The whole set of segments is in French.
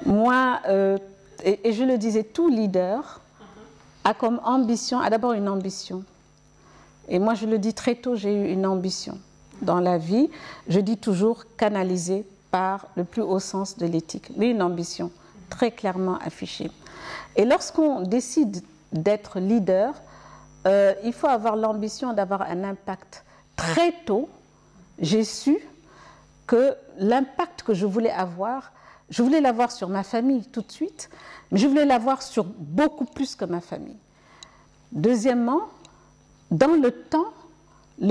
Moi, et je le disais, tout leader a comme ambition, a d'abord une ambition. Et moi, je le dis très tôt, j'ai eu une ambition dans la vie. Je dis toujours canalisée par le plus haut sens de l'éthique, mais une ambition très clairement affichée. Et lorsqu'on décide d'être leader, il faut avoir l'ambition d'avoir un impact. Très tôt, j'ai su que l'impact que je voulais l'avoir sur ma famille tout de suite, mais je voulais l'avoir sur beaucoup plus que ma famille. Deuxièmement, dans le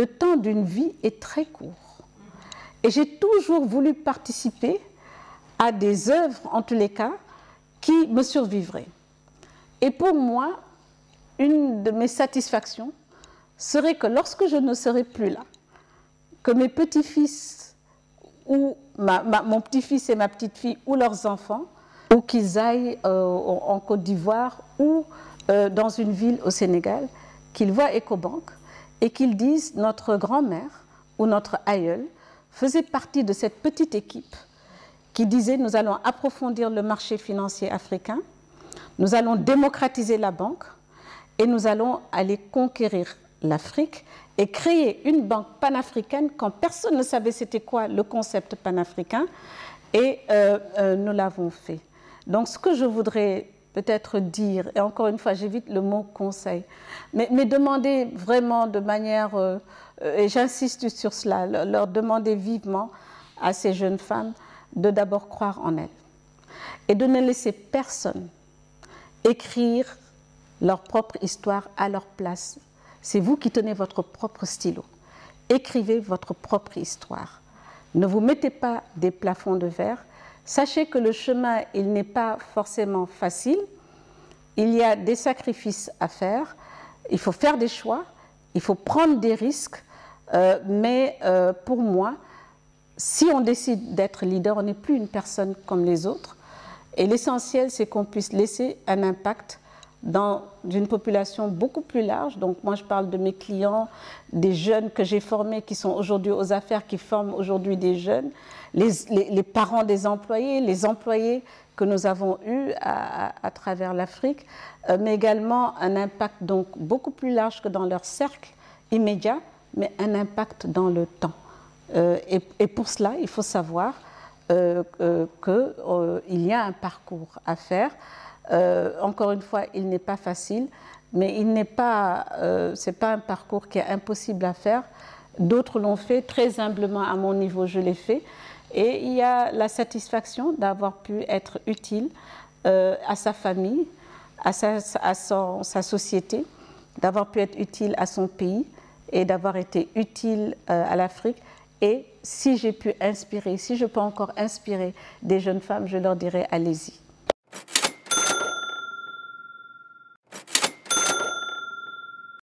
temps d'une vie est très court. Et j'ai toujours voulu participer à des œuvres, en tous les cas, qui me survivraient. Et pour moi, une de mes satisfactions serait que lorsque je ne serai plus là, que mes petits-fils ou mon petit-fils et ma petite-fille ou leurs enfants, ou qu'ils aillent en Côte d'Ivoire ou dans une ville au Sénégal, qu'ils voient Ecobank et qu'ils disent notre grand-mère ou notre aïeul faisait partie de cette petite équipe qui disait nous allons approfondir le marché financier africain, nous allons démocratiser la banque et nous allons aller conquérir l'Afrique et créer une banque panafricaine quand personne ne savait c'était quoi le concept panafricain et nous l'avons fait. Donc ce que je voudrais peut-être dire, et encore une fois j'évite le mot conseil, mais demander vraiment de manière, et j'insiste sur cela, leur demander vivement à ces jeunes femmes de d'abord croire en elles et de ne laisser personne écrire leur propre histoire à leur place. C'est vous qui tenez votre propre stylo. Écrivez votre propre histoire. Ne vous mettez pas des plafonds de verre. Sachez que le chemin, il n'est pas forcément facile. Il y a des sacrifices à faire. Il faut faire des choix. Il faut prendre des risques. Mais pour moi, si on décide d'être leader, on n'est plus une personne comme les autres. Et l'essentiel, c'est qu'on puisse laisser un impact dans une population beaucoup plus large. Donc moi, je parle de mes clients, des jeunes que j'ai formés qui sont aujourd'hui aux affaires, qui forment aujourd'hui des jeunes, les parents des employés, les employés que nous avons eus à travers l'Afrique, mais également un impact donc beaucoup plus large que dans leur cercle immédiat, mais un impact dans le temps. Et pour cela, il faut savoir qu'il y a un parcours à faire. Encore une fois, il n'est pas facile, mais c'est pas un parcours qui est impossible à faire. D'autres l'ont fait, très humblement à mon niveau, je l'ai fait. Et il y a la satisfaction d'avoir pu être utile à sa famille, à sa société, d'avoir pu être utile à son pays et d'avoir été utile à l'Afrique. Et si j'ai pu inspirer, si je peux encore inspirer des jeunes femmes, je leur dirai allez-y.